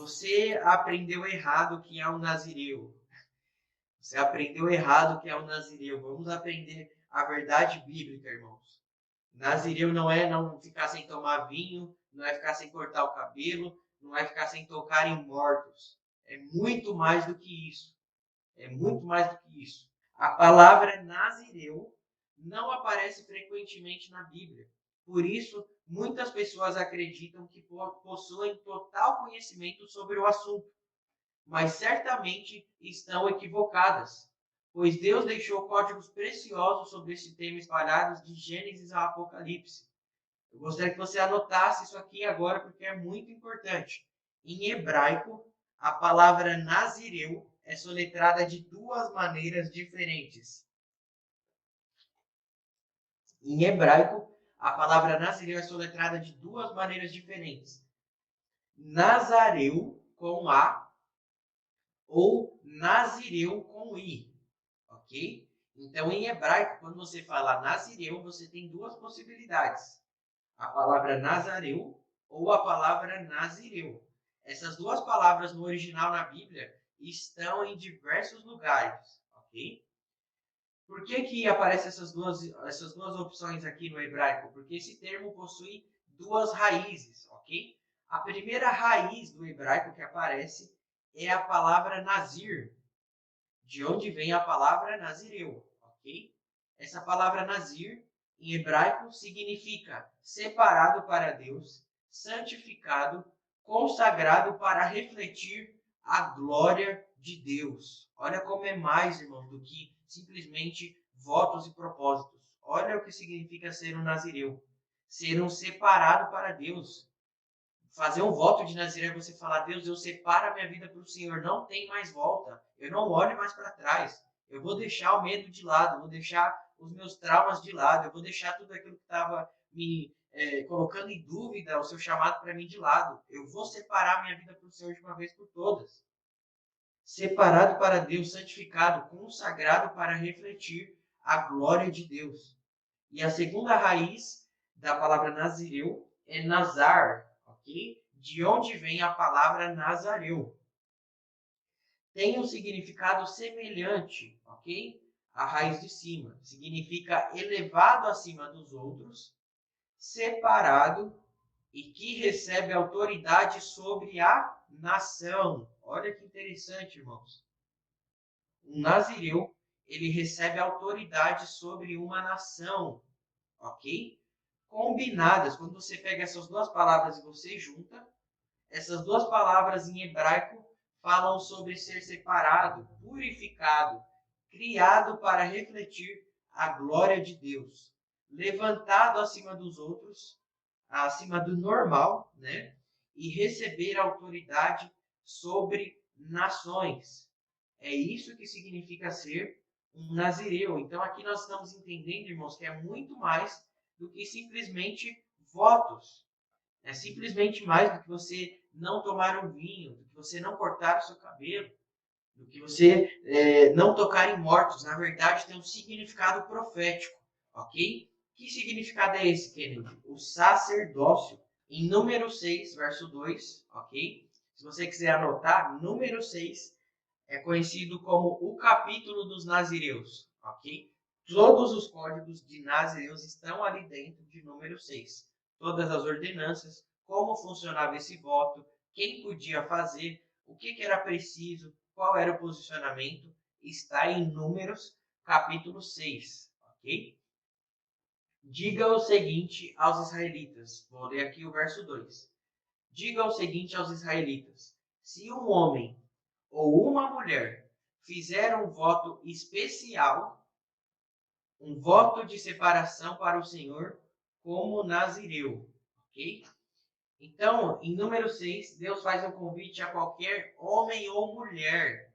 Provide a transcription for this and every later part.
você aprendeu errado que é um nazireu. Você aprendeu errado que é um nazireu. Vamos aprender a verdade bíblica, irmãos. Nazireu não é não ficar sem tomar vinho, não é ficar sem cortar o cabelo, não é ficar sem tocar em mortos. É muito mais do que isso. É muito mais do que isso. A palavra nazireu não aparece frequentemente na Bíblia. Por isso, muitas pessoas acreditam que possuem total conhecimento sobre o assunto, mas certamente estão equivocadas, pois Deus deixou códigos preciosos sobre esse tema espalhados de Gênesis a Apocalipse. Eu gostaria que você anotasse isso aqui agora, porque é muito importante. Em hebraico, a palavra nazireu é soletrada de duas maneiras diferentes. Em hebraico, a palavra nazireu é soletrada de duas maneiras diferentes. Nazareu, com A, ou nazireu, com I. Ok? Então, em hebraico, quando você fala nazireu, você tem duas possibilidades. A palavra nazareu ou a palavra nazireu. Essas duas palavras no original na Bíblia estão em diversos lugares, ok? Por que aparecem essas duas opções aqui no hebraico? Porque esse termo possui duas raízes, ok? A primeira raiz do hebraico que aparece é a palavra nazir, de onde vem a palavra nazireu, ok? Essa palavra nazir, em hebraico, significa separado para Deus, santificado, consagrado para refletir a glória de Deus. Olha como é mais, irmãos, do que simplesmente votos e propósitos. Olha o que significa ser um nazireu. Ser um separado para Deus. Fazer um voto de nazireu é você falar: Deus, eu separo a minha vida para o Senhor, não tem mais volta, eu não olho mais para trás, eu vou deixar o medo de lado, eu vou deixar os meus traumas de lado, eu vou deixar tudo aquilo que estava me colocando em dúvida, o seu chamado para mim de lado, eu vou separar a minha vida para o Senhor de uma vez por todas. Separado para Deus, santificado, consagrado para refletir a glória de Deus. E a segunda raiz da palavra nazireu é nazar, ok? De onde vem a palavra nazareu. Tem um significado semelhante, ok? A raiz de cima. Significa elevado acima dos outros, separado e que recebe autoridade sobre a nação. Olha que interessante, irmãos. Um nazireu, ele recebe autoridade sobre uma nação, ok? Combinadas, quando você pega essas duas palavras e você junta, essas duas palavras em hebraico falam sobre ser separado, purificado, criado para refletir a glória de Deus, levantado acima dos outros, acima do normal, né? E receber autoridade sobre nações. É isso que significa ser um nazireu. Então aqui nós estamos entendendo, irmãos, que é muito mais do que simplesmente votos. É simplesmente mais do que você não tomar um vinho, do que você não cortar o seu cabelo, do que você não tocar em mortos. Na verdade, tem um significado profético, ok? Que significado é esse, Kennedy? O sacerdócio. Em número 6, verso 2, ok? Se você quiser anotar, número 6 é conhecido como o capítulo dos nazireus, ok? Todos os códigos de nazireus estão ali dentro de número 6. Todas as ordenanças, como funcionava esse voto, quem podia fazer, o que era preciso, qual era o posicionamento, está em Números, capítulo 6, ok? Diga o seguinte aos israelitas, vou ler aqui o verso 2. Diga o seguinte aos israelitas: se um homem ou uma mulher fizer um voto especial, um voto de separação para o Senhor, como nazireu, ok? Então, em número 6, Deus faz um convite a qualquer homem ou mulher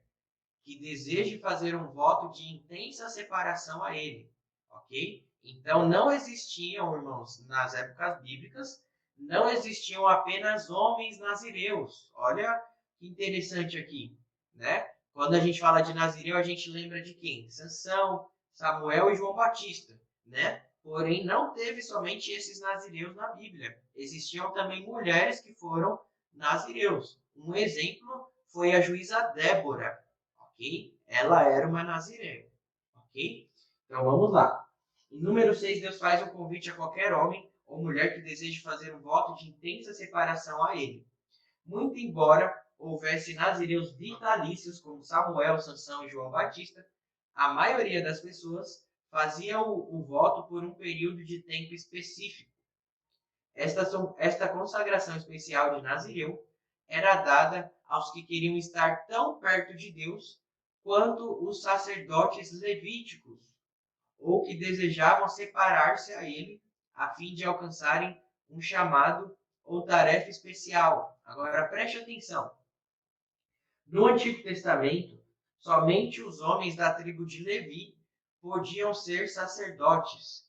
que deseje fazer um voto de intensa separação a Ele, ok? Então, não existiam, irmãos, nas épocas bíblicas, não existiam apenas homens nazireus. Olha que interessante aqui, né? Quando a gente fala de nazireu, a gente lembra de quem? Sansão, Samuel e João Batista, né? Porém, não teve somente esses nazireus na Bíblia. Existiam também mulheres que foram nazireus. Um exemplo foi a juíza Débora, ok? Ela era uma nazireu, ok? Então vamos lá. Em número 6, Deus faz um convite a qualquer homem ou mulher que deseje fazer um voto de intensa separação a ele. Muito embora houvesse nazireus vitalícios como Samuel, Sansão e João Batista, a maioria das pessoas fazia o voto por um período de tempo específico. Esta consagração especial de nazireu era dada aos que queriam estar tão perto de Deus quanto os sacerdotes levíticos, ou que desejavam separar-se a ele a fim de alcançarem um chamado ou tarefa especial. Agora preste atenção. No Antigo Testamento, somente os homens da tribo de Levi podiam ser sacerdotes.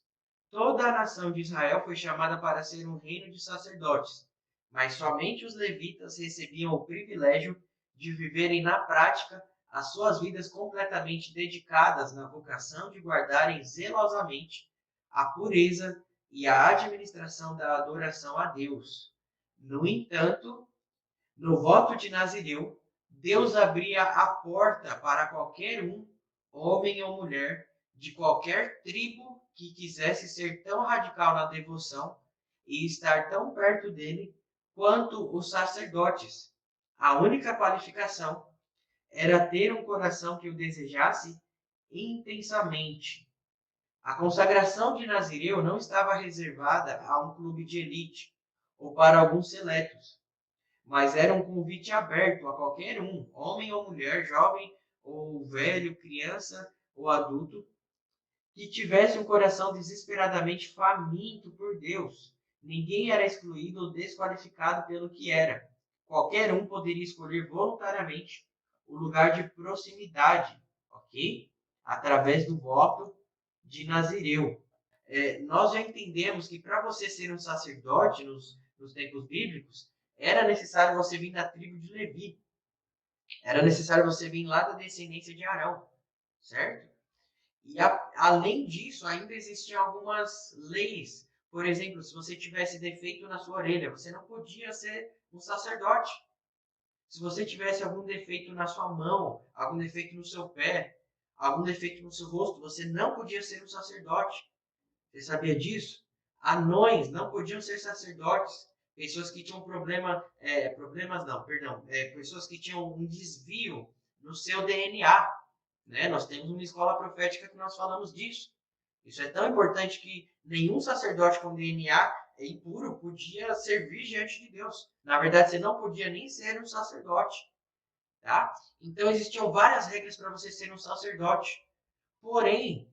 Toda a nação de Israel foi chamada para ser um reino de sacerdotes, mas somente os levitas recebiam o privilégio de viverem na prática as suas vidas completamente dedicadas na vocação de guardarem zelosamente a pureza e a administração da adoração a Deus. No entanto, no voto de Nazireu, Deus abria a porta para qualquer um, homem ou mulher, de qualquer tribo que quisesse ser tão radical na devoção e estar tão perto dele quanto os sacerdotes. A única qualificação era ter um coração que o desejasse intensamente. A consagração de Nazireu não estava reservada a um clube de elite ou para alguns seletos, mas era um convite aberto a qualquer um, homem ou mulher, jovem ou velho, criança ou adulto, que tivesse um coração desesperadamente faminto por Deus. Ninguém era excluído ou desqualificado pelo que era. Qualquer um poderia escolher voluntariamente o lugar de proximidade, ok? Através do voto de Nazireu. Nós já entendemos que para você ser um sacerdote nos tempos bíblicos, era necessário você vir da tribo de Levi. Era necessário você vir lá da descendência de Arão, certo? E além disso, ainda existiam algumas leis. Por exemplo, se você tivesse defeito na sua orelha, você não podia ser um sacerdote. Se você tivesse algum defeito na sua mão, algum defeito no seu pé, algum defeito no seu rosto, você não podia ser um sacerdote. Você sabia disso? Anões não podiam ser sacerdotes. Pessoas que tinham pessoas que tinham um desvio no seu DNA. Né? Nós temos uma escola profética que nós falamos disso. Isso é tão importante que nenhum sacerdote com DNA impuro podia servir diante de Deus. Na verdade, você não podia nem ser um sacerdote. Tá? Então, existiam várias regras para você ser um sacerdote. Porém,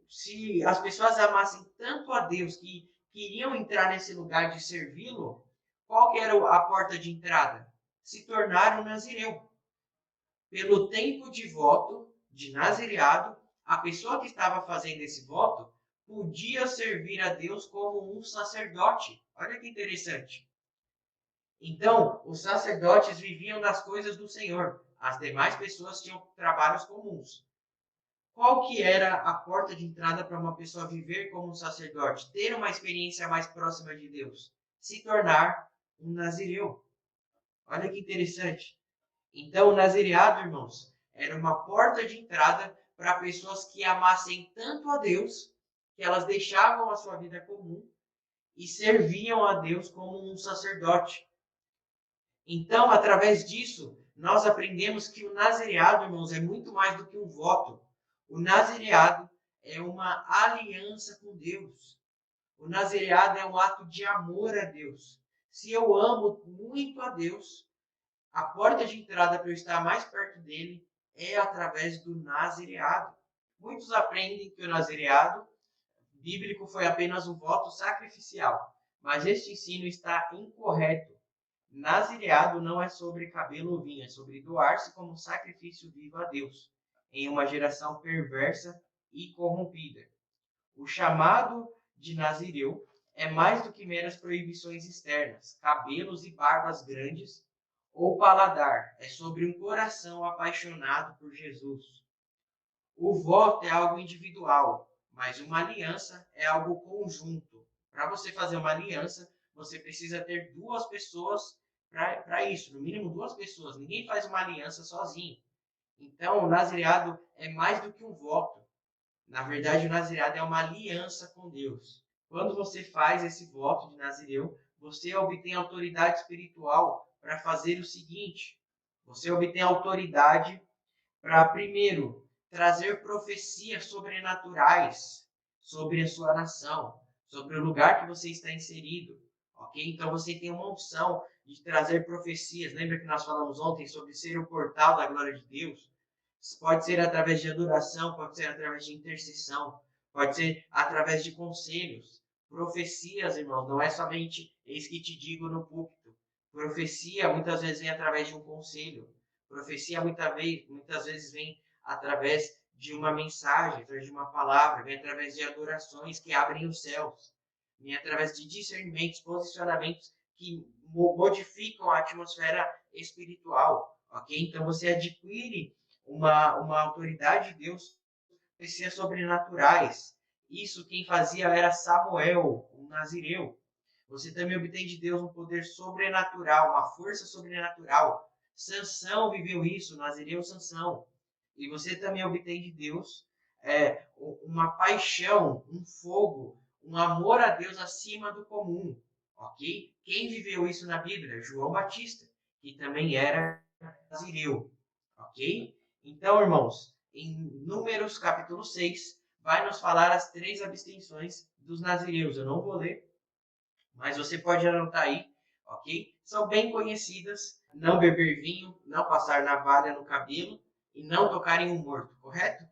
se as pessoas amassem tanto a Deus que queriam entrar nesse lugar de servi-lo, qual que era a porta de entrada? Se tornar um nazireu. Pelo tempo de voto, de nazireado, a pessoa que estava fazendo esse voto podia servir a Deus como um sacerdote. Olha que interessante. Então, os sacerdotes viviam das coisas do Senhor. As demais pessoas tinham trabalhos comuns. Qual que era a porta de entrada para uma pessoa viver como um sacerdote? Ter uma experiência mais próxima de Deus. Se tornar um nazireu. Olha que interessante. Então, o nazireado, irmãos, era uma porta de entrada para pessoas que amassem tanto a Deus, que elas deixavam a sua vida comum e serviam a Deus como um sacerdote. Então, através disso, nós aprendemos que o nazireado, irmãos, é muito mais do que um voto. O nazireado é uma aliança com Deus. O nazireado é um ato de amor a Deus. Se eu amo muito a Deus, a porta de entrada para eu estar mais perto dele é através do nazireado. Muitos aprendem que o nazireado bíblico foi apenas um voto sacrificial, mas este ensino está incorreto. Nazireado não é sobre cabelo ou vinho, é sobre doar-se como sacrifício vivo a Deus, em uma geração perversa e corrompida. O chamado de nazireu é mais do que meras proibições externas, cabelos e barbas grandes, ou paladar, é sobre um coração apaixonado por Jesus. O voto é algo individual, mas uma aliança é algo conjunto. Para você fazer uma aliança, você precisa ter duas pessoas para isso, no mínimo 2 pessoas. Ninguém faz uma aliança sozinho. Então, o nazireado é mais do que um voto. Na verdade, o nazireado é uma aliança com Deus. Quando você faz esse voto de nazireu, você obtém autoridade espiritual para fazer o seguinte: você obtém autoridade para, primeiro, trazer profecias sobrenaturais sobre a sua nação, sobre o lugar que você está inserido, ok? Então você tem uma opção de trazer profecias. Lembra que nós falamos ontem sobre ser o portal da glória de Deus? Pode ser através de adoração, pode ser através de intercessão, pode ser através de conselhos. Profecias, irmãos, não é somente eis que te digo no púlpito. Profecia muitas vezes vem através de um conselho. Profecia muitas vezes vem através de uma mensagem, através de uma palavra, vem através de adorações que abrem os céus, vem através de discernimentos, posicionamentos que modificam a atmosfera espiritual, ok? Então você adquire uma autoridade de Deus, profecias sobrenaturais. Isso quem fazia era Samuel, um nazireu. Você também obtém de Deus um poder sobrenatural, uma força sobrenatural. Sansão viveu isso, nazireu Sansão. E você também obtém de Deus uma paixão, um fogo, um amor a Deus acima do comum. Ok? Quem viveu isso na Bíblia? João Batista, que também era nazireu. Ok? Então, irmãos, em Números capítulo 6, vai nos falar as 3 abstenções dos nazireus. Eu não vou ler, mas você pode anotar aí, ok? São bem conhecidas. Não beber vinho, não passar navalha no cabelo e não tocar em um morto, correto?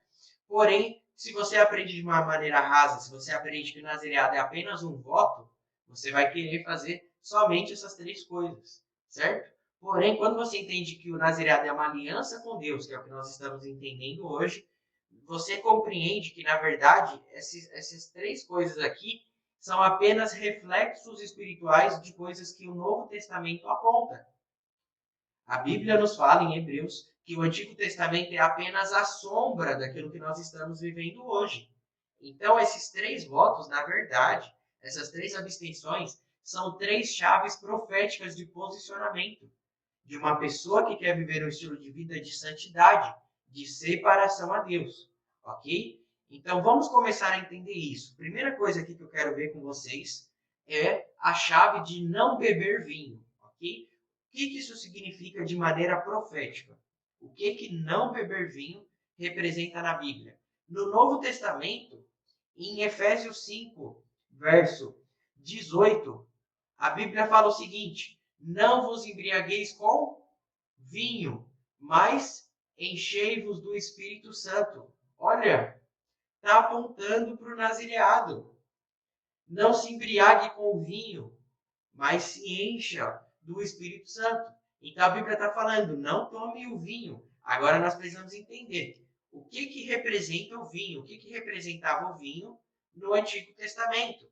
Porém, se você aprende de uma maneira rasa, se você aprende que o nazireado é apenas um voto, você vai querer fazer somente essas 3 coisas, certo? Porém, quando você entende que o nazireado é uma aliança com Deus, que é o que nós estamos entendendo hoje, você compreende que, na verdade, essas 3 coisas aqui são apenas reflexos espirituais de coisas que o Novo Testamento aponta. A Bíblia nos fala em Hebreus que o Antigo Testamento é apenas a sombra daquilo que nós estamos vivendo hoje. Então, esses 3 votos, na verdade, essas 3 abstenções, são 3 chaves proféticas de posicionamento de uma pessoa que quer viver um estilo de vida de santidade, de separação a Deus, ok? Então, vamos começar a entender isso. Primeira coisa aqui que eu quero ver com vocês é a chave de não beber vinho, ok? O que isso significa de maneira profética? O que não beber vinho representa na Bíblia? No Novo Testamento, em Efésios 5, verso 18, a Bíblia fala o seguinte: não vos embriagueis com vinho, mas enchei-vos do Espírito Santo. Olha, está apontando para o nazireado. Não se embriague com vinho, mas se encha do Espírito Santo. Então a Bíblia está falando, não tome o vinho. Agora nós precisamos entender o que representa o vinho, o que representava o vinho no Antigo Testamento.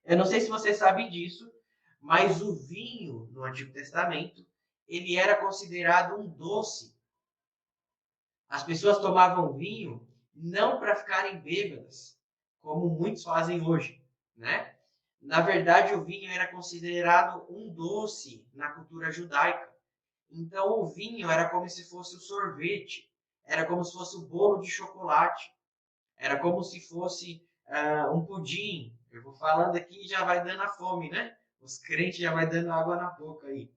Eu não sei se você sabe disso, mas o vinho no Antigo Testamento, ele era considerado um doce. As pessoas tomavam vinho não para ficarem bêbadas, como muitos fazem hoje, né? Na verdade, o vinho era considerado um doce na cultura judaica. Então, o vinho era como se fosse o sorvete, era como se fosse o bolo de chocolate, era como se fosse um pudim. Eu vou falando aqui e já vai dando a fome, né? Os crentes já vai dando água na boca aí.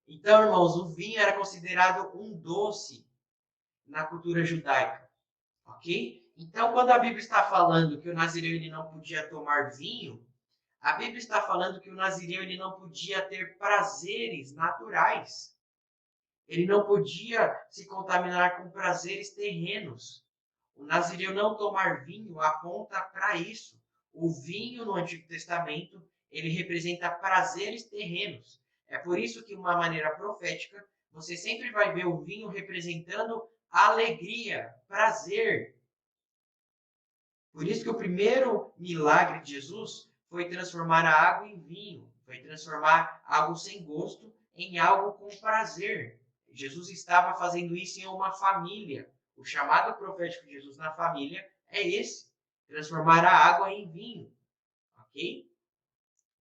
Então, irmãos, o vinho era considerado um doce na cultura judaica, ok? Então, quando a Bíblia está falando que o nazireu ele não podia tomar vinho, a Bíblia está falando que o nazireu ele não podia ter prazeres naturais. Ele não podia se contaminar com prazeres terrenos. O nazireu não tomar vinho aponta para isso. O vinho no Antigo Testamento, ele representa prazeres terrenos. É por isso que, de uma maneira profética, você sempre vai ver o vinho representando alegria, prazer. Por isso que o primeiro milagre de Jesus foi transformar a água em vinho, foi transformar algo sem gosto em algo com prazer. Jesus estava fazendo isso em uma família. O chamado profético de Jesus na família é esse, transformar a água em vinho, ok?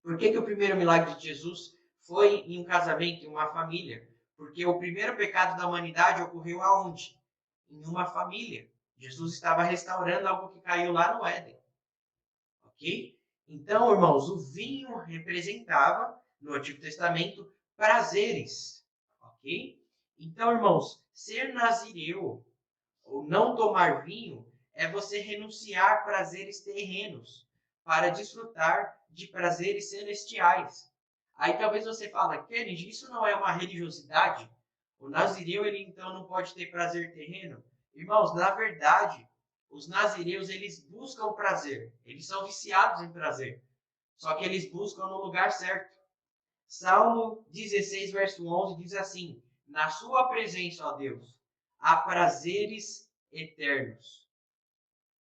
Por que o primeiro milagre de Jesus foi em um casamento, em uma família. Porque o primeiro pecado da humanidade ocorreu aonde? Em uma família. Jesus estava restaurando algo que caiu lá no Éden. Ok? Então, irmãos, o vinho representava, no Antigo Testamento, prazeres. Ok? Então, irmãos, ser nazireu ou não tomar vinho é você renunciar a prazeres terrenos para desfrutar de prazeres celestiais. Aí talvez você fale, Kennedy, isso não é uma religiosidade? O nazireu, ele então não pode ter prazer terreno? Irmãos, na verdade, os nazireus, eles buscam prazer. Eles são viciados em prazer. Só que eles buscam no lugar certo. Salmo 16, verso 11 diz assim: na sua presença, ó Deus, há prazeres eternos.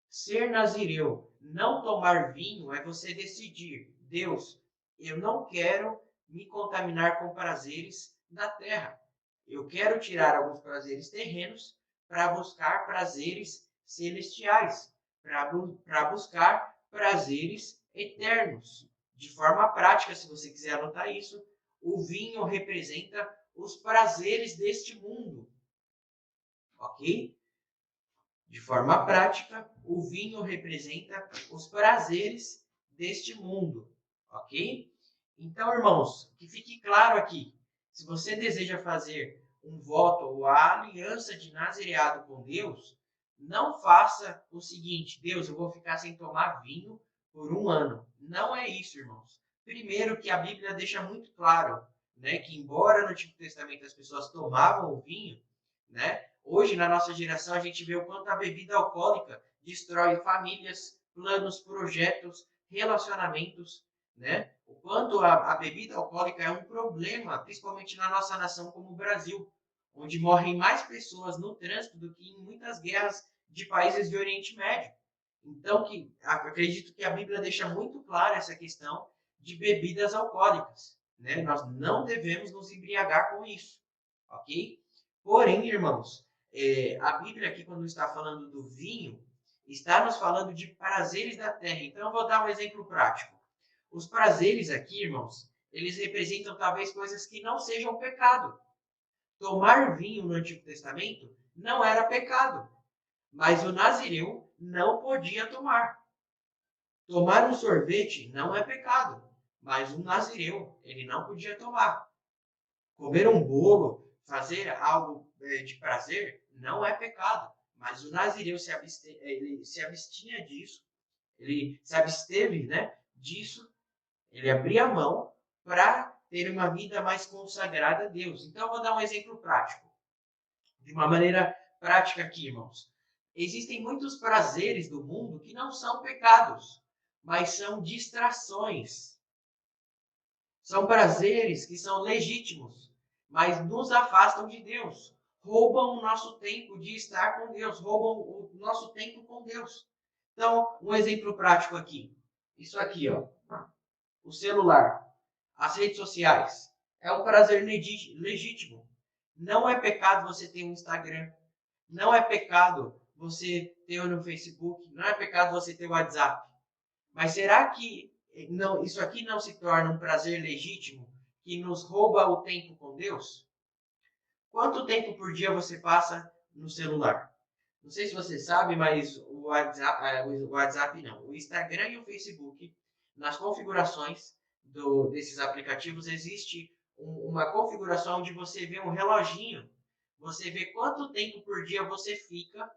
Ser nazireu, não tomar vinho, é você decidir: Deus, eu não quero me contaminar com prazeres da terra. Eu quero tirar alguns prazeres terrenos para buscar prazeres celestiais, para buscar prazeres eternos. De forma prática, se você quiser anotar isso, o vinho representa os prazeres deste mundo, ok? De forma prática, o vinho representa os prazeres deste mundo, ok? Então, irmãos, que fique claro aqui, se você deseja fazer um voto ou a aliança de nazireado com Deus, não faça o seguinte: Deus, eu vou ficar sem tomar vinho por um ano. Não é isso, irmãos. Primeiro que a Bíblia deixa muito claro, né, que embora no Antigo Testamento as pessoas tomavam o vinho, né, hoje na nossa geração a gente vê o quanto a bebida alcoólica destrói famílias, planos, projetos, relacionamentos, né? O quanto a bebida alcoólica é um problema, principalmente na nossa nação como o Brasil, onde morrem mais pessoas no trânsito do que em muitas guerras de países do Oriente Médio. Então, acredito que a Bíblia deixa muito clara essa questão de bebidas alcoólicas, né? Nós não devemos nos embriagar com isso, ok? Porém, irmãos, a Bíblia aqui, quando está falando do vinho, está nos falando de prazeres da terra. Então, eu vou dar um exemplo prático. Os prazeres aqui, irmãos, eles representam talvez coisas que não sejam pecado. Tomar vinho no Antigo Testamento não era pecado, mas o nazireu não podia tomar. Tomar um sorvete não é pecado, mas um nazireu, ele não podia tomar. Comer um bolo, fazer algo de prazer, não é pecado, mas o nazireu ele se abstinha disso, ele se absteve, né, disso. Ele abria a mão para ter uma vida mais consagrada a Deus. Então, eu vou dar um exemplo prático. De uma maneira prática aqui, irmãos. Existem muitos prazeres do mundo que não são pecados, mas são distrações. São prazeres que são legítimos, mas nos afastam de Deus. Roubam o nosso tempo de estar com Deus, roubam o nosso tempo com Deus. Então, um exemplo prático aqui. Isso aqui, ó. O celular, as redes sociais. É um prazer legítimo. Não é pecado você ter um Instagram. Não é pecado você ter no Facebook. Não é pecado você ter o WhatsApp. Mas será que não, isso aqui não se torna um prazer legítimo que nos rouba o tempo com Deus? Quanto tempo por dia você passa no celular? Não sei se você sabe, mas o WhatsApp não. O Instagram e o Facebook, nas configurações desses aplicativos, existe uma configuração onde você vê um reloginho. Você vê quanto tempo por dia você fica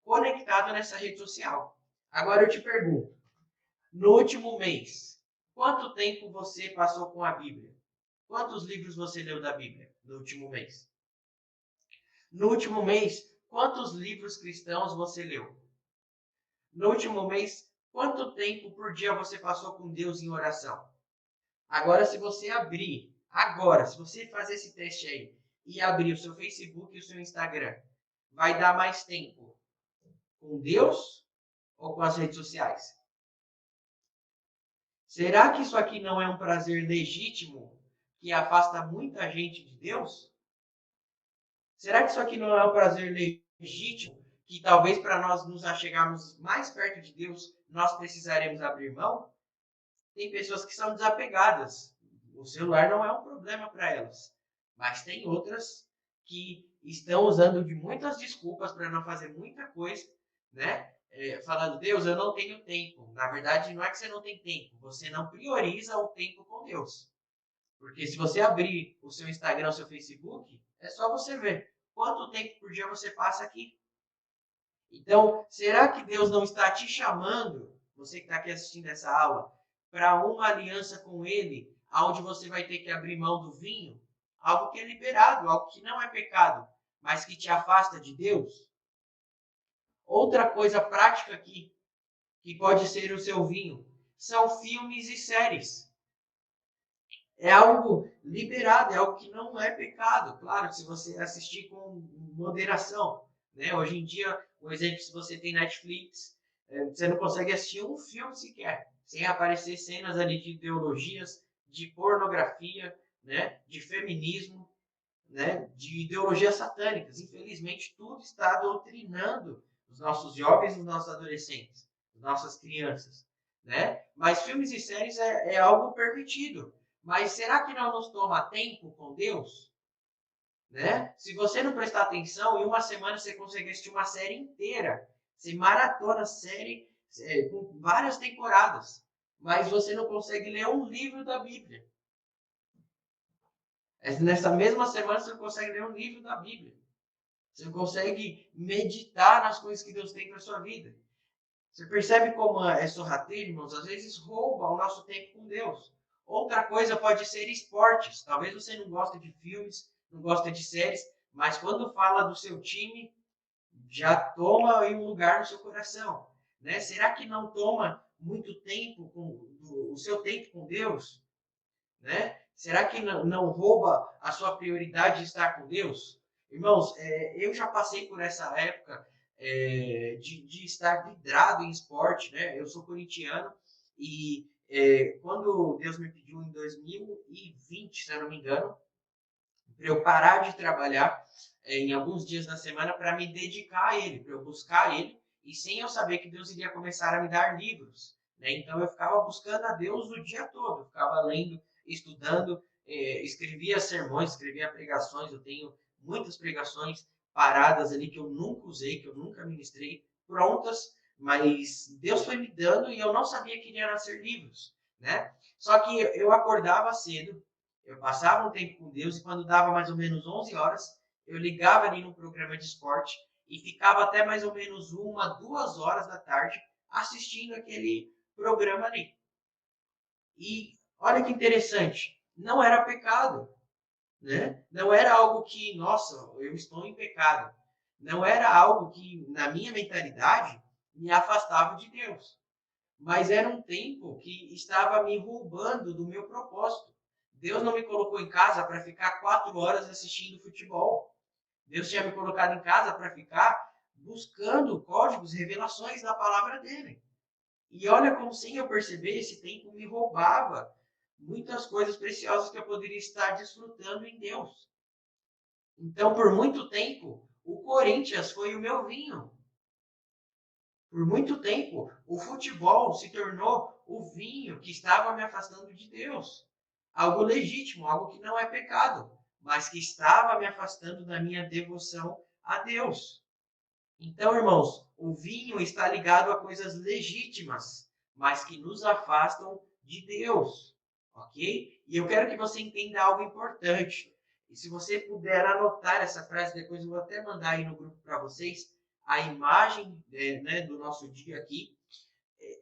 conectado nessa rede social. Agora eu te pergunto, no último mês, quanto tempo você passou com a Bíblia? Quantos livros você leu da Bíblia no último mês? No último mês, quantos livros cristãos você leu? No último mês, quanto tempo por dia você passou com Deus em oração? Agora, se você se você fazer esse teste aí e abrir o seu Facebook e o seu Instagram, vai dar mais tempo com Deus ou com as redes sociais? Será que isso aqui não é um prazer legítimo que afasta muita gente de Deus? Será que isso aqui não é um prazer legítimo que talvez para nós nos achegarmos mais perto de Deus, nós precisaremos abrir mão? Tem pessoas que são desapegadas. o celular não é um problema para elas. Mas tem outras que estão usando de muitas desculpas para não fazer muita coisa, né? Falando, Deus, eu não tenho tempo. Na verdade, não é que você não tem tempo, você não prioriza o tempo com Deus. Porque se você abrir o seu Instagram, o seu Facebook, é só você ver quanto tempo por dia você passa aqui. Então, será que Deus não está te chamando, você que está aqui assistindo essa aula, para uma aliança com Ele, onde você vai ter que abrir mão do vinho? Algo que é liberado, algo que não é pecado, mas que te afasta de Deus? Outra coisa prática aqui, que pode ser o seu vinho, são filmes e séries. É algo liberado, é algo que não é pecado. Claro, se você assistir com moderação. Né? Hoje em dia, um exemplo, se você tem Netflix, você não consegue assistir um filme sequer, sem aparecer cenas ali de ideologias, de pornografia, né? De feminismo, né? De ideologias satânicas. Infelizmente, tudo está doutrinando os nossos jovens, os nossos adolescentes, as nossas crianças. Né? Mas filmes e séries é algo permitido. Mas será que não nos toma tempo com Deus? Né? Se você não prestar atenção, em uma semana você consegue assistir uma série inteira. Você maratona a série com várias temporadas. Mas você não consegue ler um livro da Bíblia. Nessa mesma semana você não consegue ler um livro da Bíblia. Você não consegue meditar nas coisas que Deus tem para sua vida. Você percebe como é sorrateiro, irmãos? Às vezes rouba o nosso tempo com Deus. Outra coisa pode ser esportes. Talvez você não goste de filmes, não gosta de séries, mas quando fala do seu time, já toma um lugar no seu coração. Né? Será que não toma muito tempo, o seu tempo com Deus? Né? Será que não rouba a sua prioridade de estar com Deus? Irmãos, eu já passei por essa época de estar vidrado em esporte, né? Eu sou corintiano e quando Deus me pediu em 2020, se eu não me engano, para eu parar de trabalhar em alguns dias da semana para me dedicar a Ele, para eu buscar Ele, e sem eu saber que Deus iria começar a me dar livros. Né? Então eu ficava buscando a Deus o dia todo, eu ficava lendo, estudando, escrevia sermões, escrevia pregações, eu tenho muitas pregações paradas ali que eu nunca usei, que eu nunca ministrei, prontas, mas Deus foi me dando e eu não sabia que iria nascer livros. Né? Só que eu acordava cedo, eu passava um tempo com Deus e quando dava mais ou menos 11 horas, eu ligava ali no programa de esporte e ficava até mais ou menos 1, 2 horas da tarde assistindo aquele programa ali. E olha que interessante, não era pecado, né? Não era algo que, nossa, eu estou em pecado. Não era algo que, na minha mentalidade, me afastava de Deus. Mas era um tempo que estava me roubando do meu propósito. Deus não me colocou em casa para ficar 4 horas assistindo futebol. Deus tinha me colocado em casa para ficar buscando códigos, revelações da palavra dele. E olha como, sem eu perceber, esse tempo me roubava muitas coisas preciosas que eu poderia estar desfrutando em Deus. Então, por muito tempo, o Corinthians foi o meu vinho. Por muito tempo, o futebol se tornou o vinho que estava me afastando de Deus. Algo legítimo, algo que não é pecado, mas que estava me afastando da minha devoção a Deus. Então, irmãos, o vinho está ligado a coisas legítimas, mas que nos afastam de Deus, ok? E eu quero que você entenda algo importante. E se você puder anotar essa frase, depois eu vou até mandar aí no grupo para vocês, a imagem do nosso dia aqui.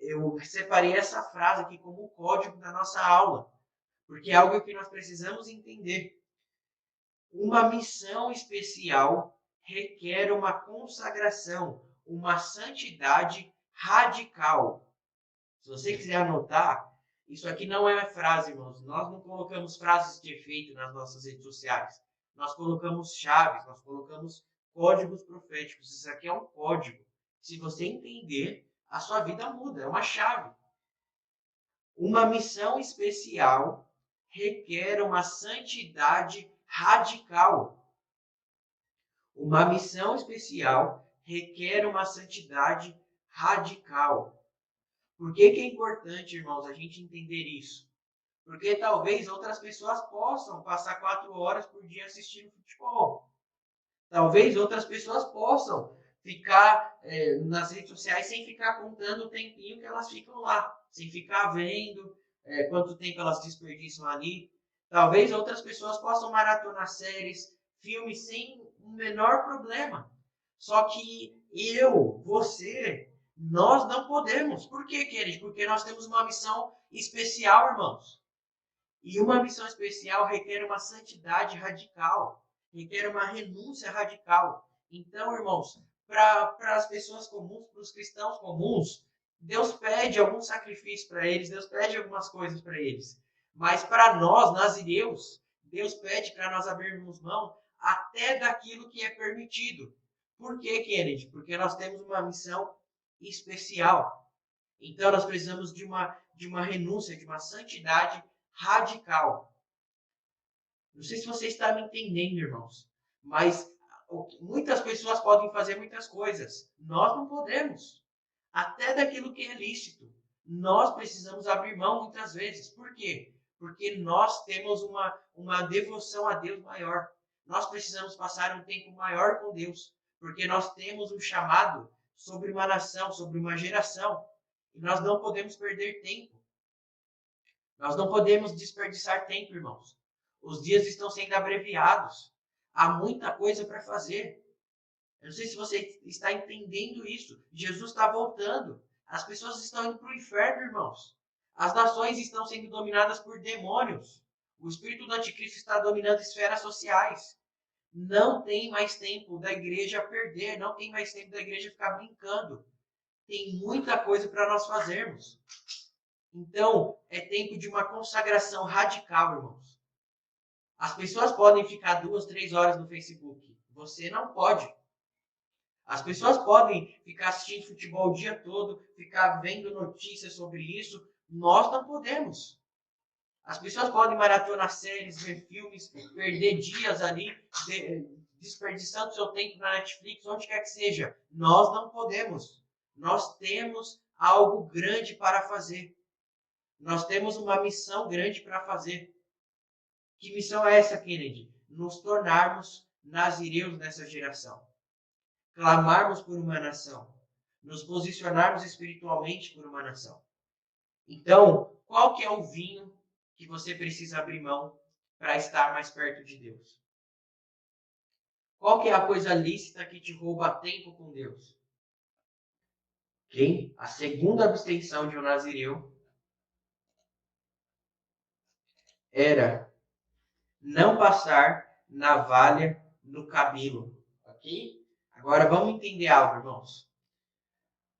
Eu separei essa frase aqui como código da nossa aula, porque é algo que nós precisamos entender. Uma missão especial requer uma consagração, uma santidade radical. Se você quiser anotar, isso aqui não é frase, irmãos. Nós não colocamos frases de efeito nas nossas redes sociais. Nós colocamos chaves, nós colocamos códigos proféticos. Isso aqui é um código. Se você entender, a sua vida muda. É uma chave. Uma missão especial requer uma santidade radical. Uma missão especial requer uma santidade radical. Por que é importante, irmãos, a gente entender isso? Porque talvez outras pessoas possam passar 4 horas por dia assistindo futebol. Talvez outras pessoas possam ficar nas redes sociais sem ficar contando o tempinho que elas ficam lá, sem ficar vendo quanto tempo elas desperdiçam ali. Talvez outras pessoas possam maratonar séries, filmes sem o menor problema. Só que você, nós não podemos. Por quê, querido? Porque nós temos uma missão especial, irmãos. E uma missão especial requer uma santidade radical, requer uma renúncia radical. Então, irmãos, para as pessoas comuns, para os cristãos comuns, Deus pede algum sacrifício para eles, Deus pede algumas coisas para eles. Mas para nós, nazireus, Deus pede para nós abrirmos mão até daquilo que é permitido. Por quê, Kennedy? Porque nós temos uma missão especial. Então, nós precisamos de uma renúncia, de uma santidade radical. Não sei se você está me entendendo, irmãos, mas muitas pessoas podem fazer muitas coisas. Nós não podemos. Até daquilo que é lícito. Nós precisamos abrir mão muitas vezes. Por quê? Porque nós temos uma devoção a Deus maior. Nós precisamos passar um tempo maior com Deus. Porque nós temos um chamado sobre uma nação, sobre uma geração. E nós não podemos perder tempo. Nós não podemos desperdiçar tempo, irmãos. Os dias estão sendo abreviados. Há muita coisa para fazer. Eu não sei se você está entendendo isso. Jesus está voltando. As pessoas estão indo para o inferno, irmãos. As nações estão sendo dominadas por demônios. O espírito do anticristo está dominando esferas sociais. Não tem mais tempo da igreja perder. Não tem mais tempo da igreja ficar brincando. Tem muita coisa para nós fazermos. Então, é tempo de uma consagração radical, irmãos. As pessoas podem ficar 2, 3 horas no Facebook. Você não pode. As pessoas podem ficar assistindo futebol o dia todo, ficar vendo notícias sobre isso. Nós não podemos. As pessoas podem maratonar séries, ver filmes, perder dias ali, desperdiçando seu tempo na Netflix, onde quer que seja. Nós não podemos. Nós temos algo grande para fazer. Nós temos uma missão grande para fazer. Que missão é essa, Kennedy? Nos tornarmos nazireus nessa geração. Clamarmos por uma nação. Nos posicionarmos espiritualmente por uma nação. Então, qual que é o vinho que você precisa abrir mão para estar mais perto de Deus? Qual que é a coisa lícita que te rouba tempo com Deus? Ok? A segunda abstenção de um nazireu era não passar navalha no cabelo, ok? Agora vamos entender algo, irmãos.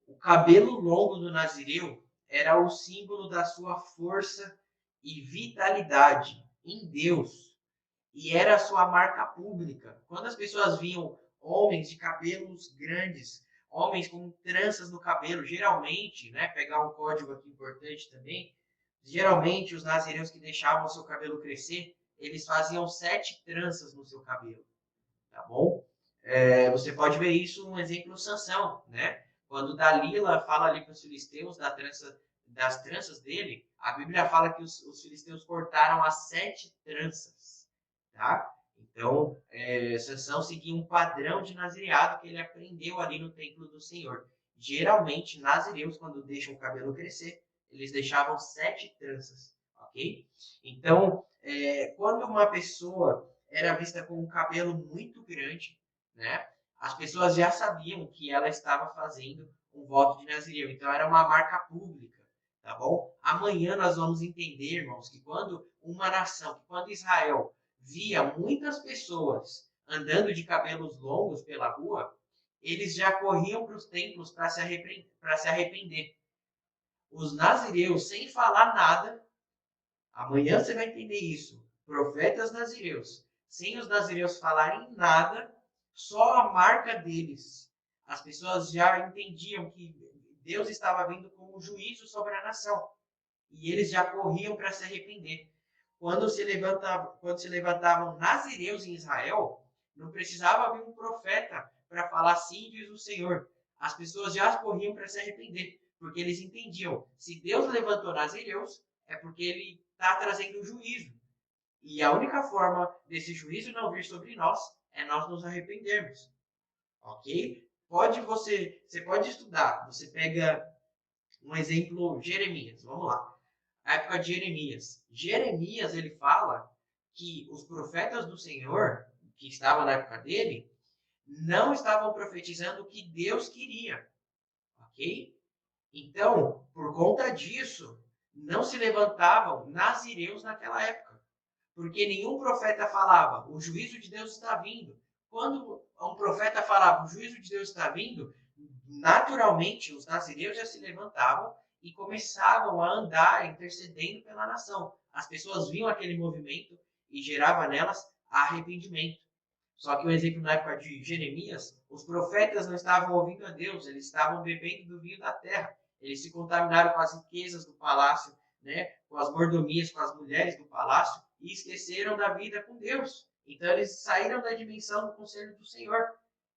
O cabelo longo do nazireu era o símbolo da sua força e vitalidade em Deus. E era a sua marca pública. Quando as pessoas viam homens de cabelos grandes, homens com tranças no cabelo, geralmente, né, pegar um código aqui importante também, geralmente os nazireus que deixavam o seu cabelo crescer, eles faziam 7 tranças no seu cabelo, tá bom? Você pode ver isso um exemplo Sansão, né? Quando Dalila fala ali para os filisteus das tranças dele, a Bíblia fala que os filisteus cortaram as 7 tranças, tá? Então, Sansão seguia um padrão de nazireado que ele aprendeu ali no templo do Senhor. Geralmente, nazireus, quando deixam o cabelo crescer, eles deixavam 7 tranças, ok? Então, quando uma pessoa era vista com um cabelo muito grande, né, as pessoas já sabiam que ela estava fazendo um voto de nazireu. Então, era uma marca pública, tá bom? Amanhã nós vamos entender, irmãos, que quando uma nação, quando Israel via muitas pessoas andando de cabelos longos pela rua, eles já corriam para os templos para se arrepender. Os nazireus, sem falar nada, amanhã você vai entender isso. Profetas nazireus, sem os nazireus falarem nada, só a marca deles. As pessoas já entendiam que Deus estava vindo com um juízo sobre a nação. E eles já corriam para se arrepender. Quando se levantavam nazireus em Israel, não precisava vir um profeta para falar assim diz o Senhor. As pessoas já corriam para se arrepender, porque eles entendiam, se Deus levantou nazireus, é porque ele está trazendo juízo. E a única forma desse juízo não vir sobre nós é nós nos arrependermos. Ok? Você pode estudar. Você pega um exemplo, Jeremias. Vamos lá. A época de Jeremias. Jeremias, ele fala que os profetas do Senhor, que estavam na época dele, não estavam profetizando o que Deus queria. Ok? Então, por conta disso, não se levantavam nazireus naquela época. Porque nenhum profeta falava, o juízo de Deus está vindo. Quando um profeta falava, o juízo de Deus está vindo, naturalmente os nazireus já se levantavam e começavam a andar intercedendo pela nação. As pessoas viam aquele movimento e gerava nelas arrependimento. Só que o exemplo na época de Jeremias, os profetas não estavam ouvindo a Deus, eles estavam bebendo do vinho da terra. Eles se contaminaram com as riquezas do palácio, né, com as mordomias, com as mulheres do palácio, e esqueceram da vida com Deus. Então eles saíram da dimensão do conselho do Senhor.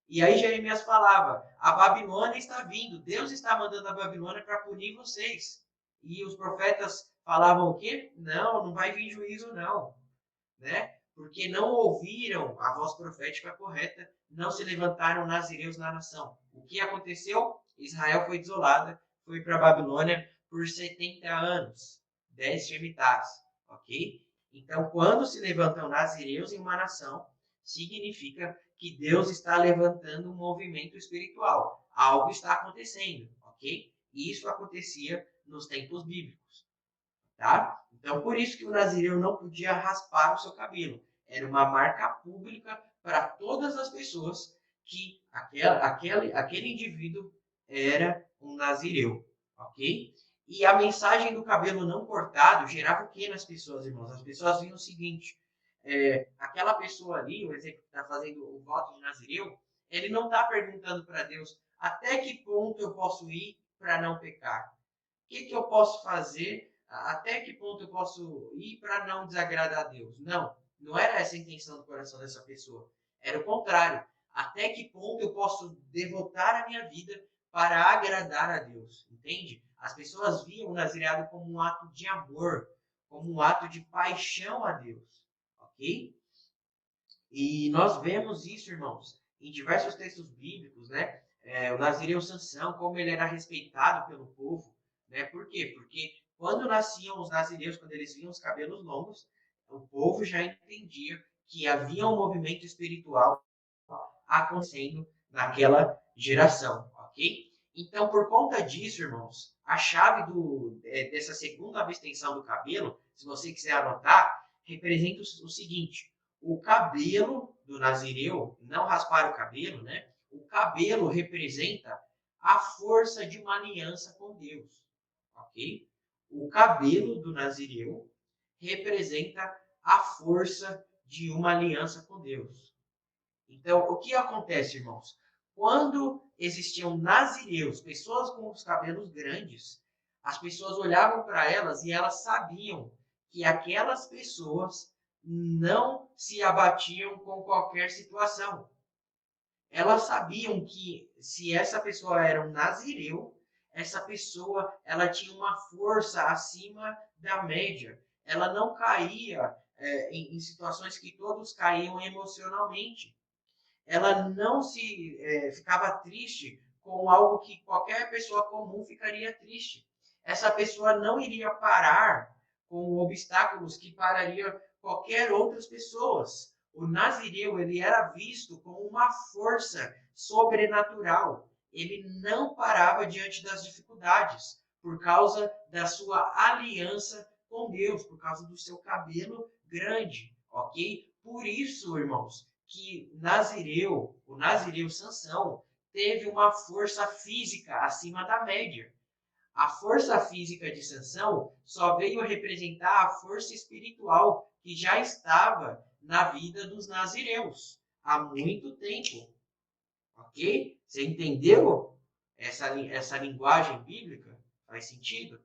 E aí Jeremias falava, a Babilônia está vindo, Deus está mandando a Babilônia para punir vocês. E os profetas falavam o quê? Não, não vai vir juízo não, né? Porque não ouviram a voz profética correta, não se levantaram nazireus na nação. O que aconteceu? Israel foi desolada, foi para a Babilônia por 70 anos, 10 extremidades, ok? Então, quando se levantam nazireus em uma nação, significa que Deus está levantando um movimento espiritual. Algo está acontecendo, ok? E isso acontecia nos tempos bíblicos, tá? Então, por isso que o nazireu não podia raspar o seu cabelo. Era uma marca pública para todas as pessoas que aquele indivíduo era um nazireu, ok? E a mensagem do cabelo não cortado gerava o que nas pessoas, irmãos? As pessoas viam o seguinte, aquela pessoa ali, o exemplo que está fazendo o voto de nazireu, ele não está perguntando para Deus até que ponto eu posso ir para não pecar. O que eu posso fazer? Até que ponto eu posso ir para não desagradar a Deus? Não, não era essa a intenção do coração dessa pessoa. Era o contrário. Até que ponto eu posso devotar a minha vida para agradar a Deus? Entende? As pessoas viam o nazireado como um ato de amor, como um ato de paixão a Deus. Ok? E nós vemos isso, irmãos, em diversos textos bíblicos, né? O nazireu Sansão, como ele era respeitado pelo povo, né? Por quê? Porque quando nasciam os nazireus, quando eles viam os cabelos longos, o povo já entendia que havia um movimento espiritual acontecendo naquela geração, ok? Então, por conta disso, irmãos, a chave dessa segunda abstenção do cabelo, se você quiser anotar, representa o seguinte: o cabelo do nazireu, não raspar o cabelo, né? O cabelo representa a força de uma aliança com Deus, ok? O cabelo do nazireu representa a força de uma aliança com Deus. Então, o que acontece, irmãos? Quando existiam nazireus, pessoas com os cabelos grandes, as pessoas olhavam para elas e elas sabiam que aquelas pessoas não se abatiam com qualquer situação. Elas sabiam que se essa pessoa era um nazireu, essa pessoa ela tinha uma força acima da média. Ela não caía em situações que todos caíam emocionalmente. Ela não ficava triste com algo que qualquer pessoa comum ficaria triste. Essa pessoa não iria parar com obstáculos que pararia qualquer outras pessoas. O nazireu ele era visto como uma força sobrenatural. Ele não parava diante das dificuldades por causa da sua aliança com Deus, por causa do seu cabelo grande, ok? Por isso, irmãos, que o nazireu Sansão, teve uma força física acima da média. A força física de Sansão só veio representar a força espiritual que já estava na vida dos nazireus há muito tempo. Ok? Você entendeu essa linguagem bíblica? Faz sentido?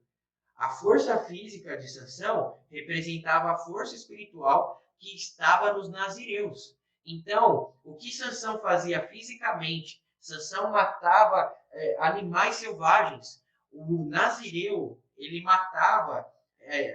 A força física de Sansão representava a força espiritual que estava nos nazireus. Então, o que Sansão fazia fisicamente? Sansão matava animais selvagens. O nazireu, ele matava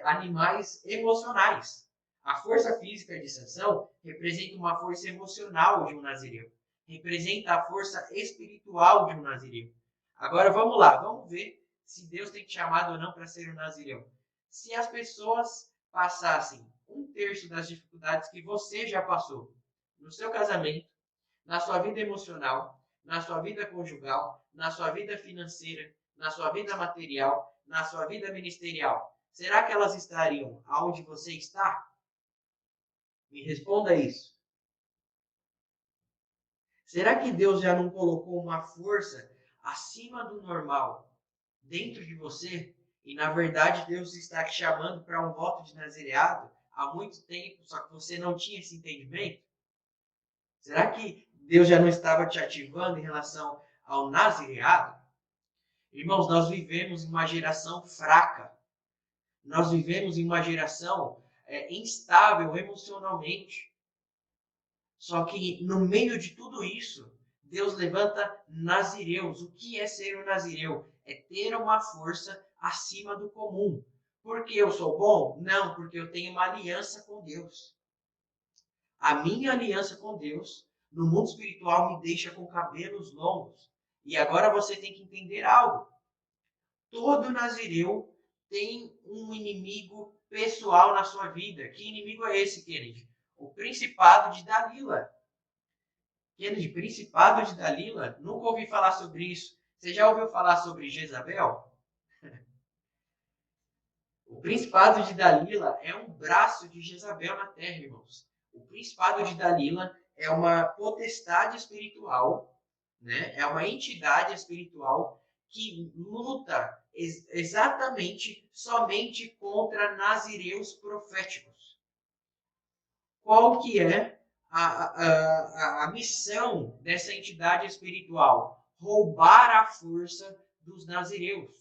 animais emocionais. A força física de Sansão representa uma força emocional de um nazireu. Representa a força espiritual de um nazireu. Agora vamos lá, vamos ver se Deus tem te chamado ou não para ser um nazireu. Se as pessoas passassem 1/3 das dificuldades que você já passou no seu casamento, na sua vida emocional, na sua vida conjugal, na sua vida financeira, na sua vida material, na sua vida ministerial, será que elas estariam aonde você está? Me responda isso. Será que Deus já não colocou uma força acima do normal dentro de você? E na verdade Deus está te chamando para um voto de nazireado há muito tempo, só que você não tinha esse entendimento? Será que Deus já não estava te ativando em relação ao nazireado? Irmãos, nós vivemos em uma geração fraca. Nós vivemos em uma geração instável emocionalmente. Só que no meio de tudo isso, Deus levanta nazireus. O que é ser um nazireu? É ter uma força acima do comum. Porque eu sou bom? Não, porque eu tenho uma aliança com Deus. A minha aliança com Deus, no mundo espiritual, me deixa com cabelos longos. E agora você tem que entender algo. Todo nazireu tem um inimigo pessoal na sua vida. Que inimigo é esse, Kennedy? O Principado de Dalila. Kennedy, Principado de Dalila? Nunca ouvi falar sobre isso. Você já ouviu falar sobre Jezabel? O Principado de Dalila é um braço de Jezabel na terra, irmãos. O Principado de Dalila é uma potestade espiritual, né? É uma entidade espiritual que luta exatamente somente contra nazireus proféticos. Qual que é a missão dessa entidade espiritual? Roubar a força dos nazireus.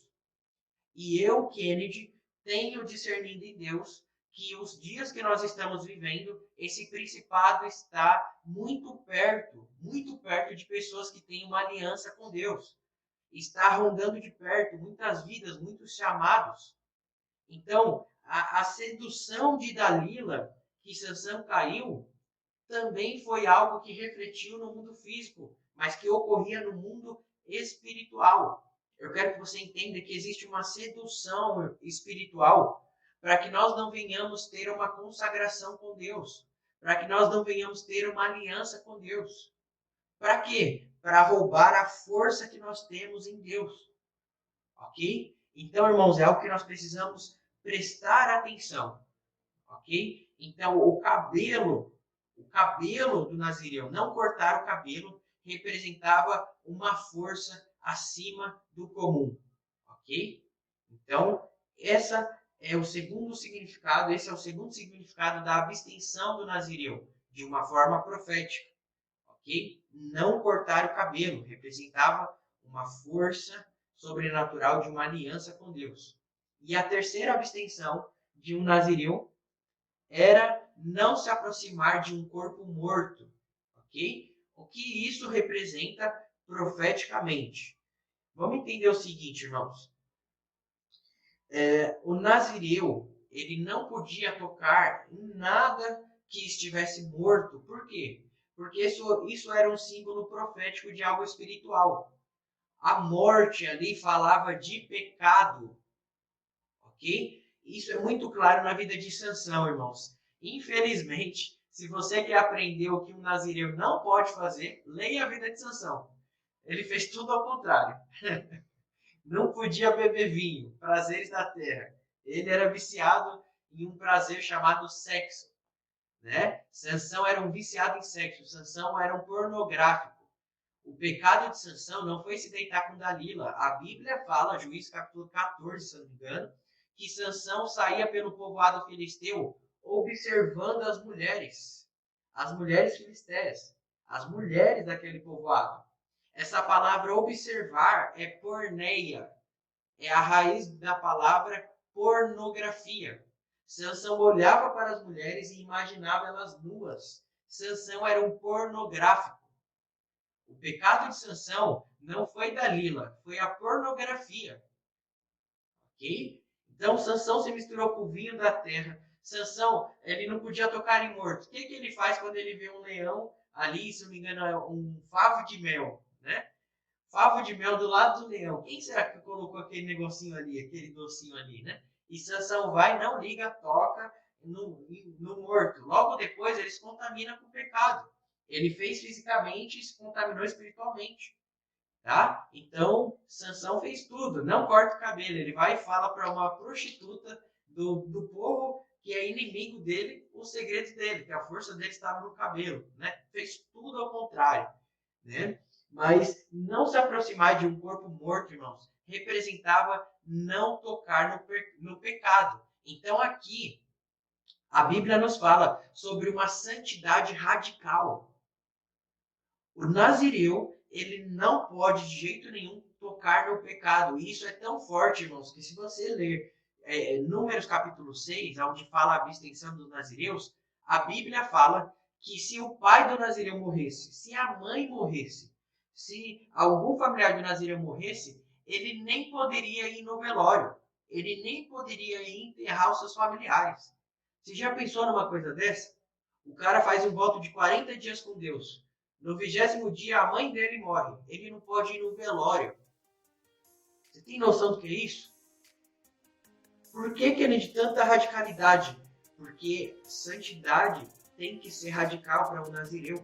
E eu, Kennedy, tenho discernido em Deus que os dias que nós estamos vivendo, esse principado está muito perto de pessoas que têm uma aliança com Deus. Está rondando de perto muitas vidas, muitos chamados. Então, a sedução de Dalila, que Sansão caiu, também foi algo que refletiu no mundo físico, mas que ocorria no mundo espiritual. Eu quero que você entenda que existe uma sedução espiritual para que nós não venhamos ter uma consagração com Deus, para que nós não venhamos ter uma aliança com Deus. Para quê? Para roubar a força que nós temos em Deus. Ok? Então, irmãos, é algo que nós precisamos prestar atenção. Ok? Então, o cabelo do nazireu, não cortar o cabelo, representava uma força acima do comum. Ok? Então, esse é o segundo significado da abstenção do nazireu, de uma forma profética. Ok? Não cortar o cabelo representava uma força sobrenatural de uma aliança com Deus. E a terceira abstenção de um nazireu era não se aproximar de um corpo morto, ok? O que isso representa profeticamente? Vamos entender o seguinte, irmãos. O nazireu, ele não podia tocar em nada que estivesse morto. Por quê? Porque isso era um símbolo profético de algo espiritual. A morte ali falava de pecado, ok? Isso é muito claro na vida de Sansão, irmãos. Infelizmente, se você quer aprender o que um nazireu não pode fazer, leia a vida de Sansão. Ele fez tudo ao contrário. Não podia beber vinho, prazeres da terra. Ele era viciado em um prazer chamado sexo, né? Sansão era um viciado em sexo. Sansão era um pornográfico. O pecado de Sansão não foi se deitar com Dalila. A Bíblia fala, Juízes capítulo 14, se não me engano, que Sansão saía pelo povoado filisteu observando as mulheres filisteias, as mulheres daquele povoado. Essa palavra observar é porneia, é a raiz da palavra pornografia. Sansão olhava para as mulheres e imaginava elas nuas. Sansão era um pornográfico. O pecado de Sansão não foi Dalila, foi a pornografia. Ok? Então, Sansão se misturou com o vinho da terra. Sansão, ele não podia tocar em morto. O que ele faz quando ele vê um leão ali, se não me engano, é um favo de mel, né? Favo de mel do lado do leão. Quem será que colocou aquele negocinho ali, aquele docinho ali, né? E Sansão vai, não liga, toca no morto. Logo depois ele se contamina com o pecado. Ele fez fisicamente e se contaminou espiritualmente. Tá? Então, Sansão fez tudo. Não corta o cabelo. Ele vai e fala para uma prostituta do povo que é inimigo dele o segredo dele, que a força dele estava no cabelo. Né? Fez tudo ao contrário. Né? Mas não se aproximar de um corpo morto, irmãos, representava não tocar no pecado. Então aqui, a Bíblia nos fala sobre uma santidade radical. O nazireu, ele não pode de jeito nenhum tocar no pecado. E isso é tão forte, irmãos, que se você ler Números capítulo 6, onde fala a abstenção dos nazireus, a Bíblia fala que se o pai do nazireu morresse, se a mãe morresse, se algum familiar do nazireu morresse, ele nem poderia ir no velório. Ele nem poderia ir enterrar os seus familiares. Você já pensou numa coisa dessa? O cara faz um voto de 40 dias com Deus. No 20º dia, a mãe dele morre. Ele não pode ir no velório. Você tem noção do que é isso? Por que ele é de tanta radicalidade? Porque santidade tem que ser radical para o nazireu.